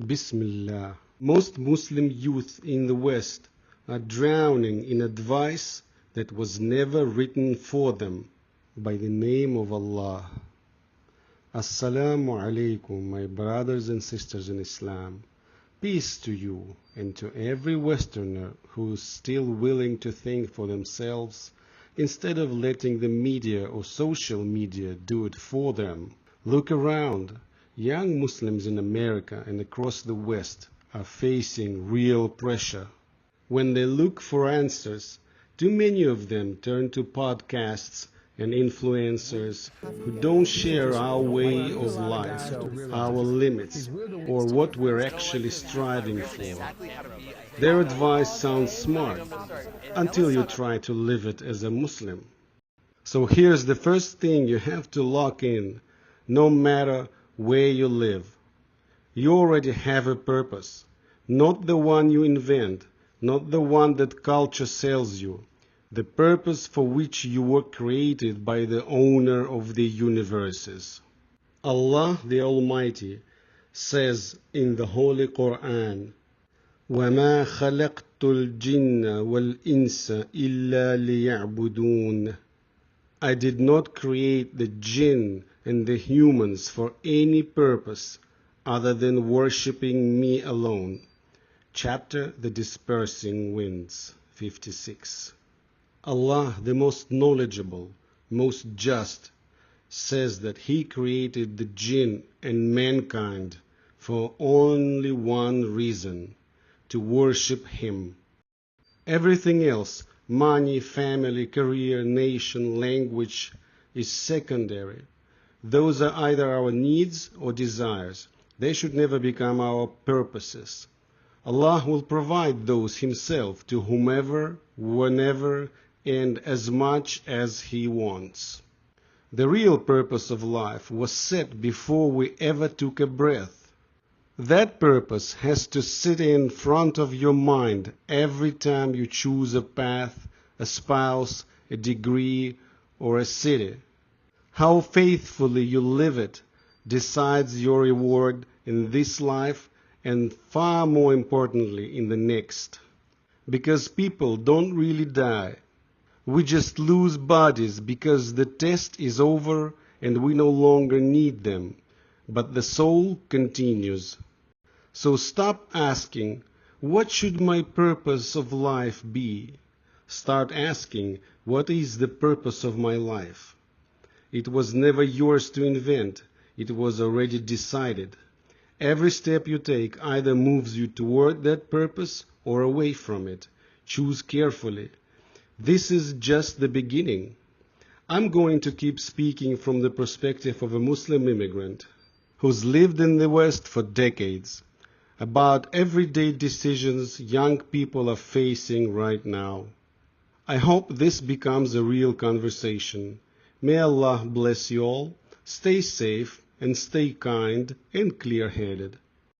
Bismillah. Most Muslim youth in the West are drowning in advice that was never written for them. By the name of Allah. Assalamu alaikum, my brothers and sisters in Islam. Peace to you and to every Westerner who is still willing to think for themselves instead of letting the media or social media do it for them. Look around. Young Muslims in America and across the West are facing real pressure. When they look for answers, too many of them turn to podcasts and influencers who don't share our way of life, our limits, or what we're actually striving for. Their advice sounds smart until you try to live it as a Muslim. So here's the first thing you have to lock in, no matter where you live. You already have a purpose, not the one you invent, not the one that culture sells you, the purpose for which you were created by the owner of the universes. Allah the Almighty says in the Holy Quran, وَمَا خَلَقْتُ الْجِنَّ وَالْإِنسَ إِلَّا لِيَعْبُدُونَ. I did not create the jinn and the humans for any purpose other than worshipping me alone. Chapter The Dispersing Winds, 56. Allah, the most knowledgeable, most just, says that He created the jinn and mankind for only one reason, to worship Him. Everything else, money, family, career, nation, language, is secondary. Those are either our needs or desires. They should never become our purposes. Allah will provide those Himself to whomever, whenever, and as much as He wants. The real purpose of life was set before we ever took a breath. That purpose has to sit in front of your mind every time you choose a path, a spouse, a degree, or a city. How faithfully you live it decides your reward in this life and far more importantly in the next. Because people don't really die. We just lose bodies because the test is over and we no longer need them. But the soul continues. So stop asking, what should my purpose of life be? Start asking, what is the purpose of my life? It was never yours to invent. It was already decided. Every step you take either moves you toward that purpose or away from it. Choose carefully. This is just the beginning. I'm going to keep speaking from the perspective of a Muslim immigrant who's lived in the West for decades, about everyday decisions young people are facing right now. I hope this becomes a real conversation. May Allah bless you all. Stay safe and stay kind and clear-headed.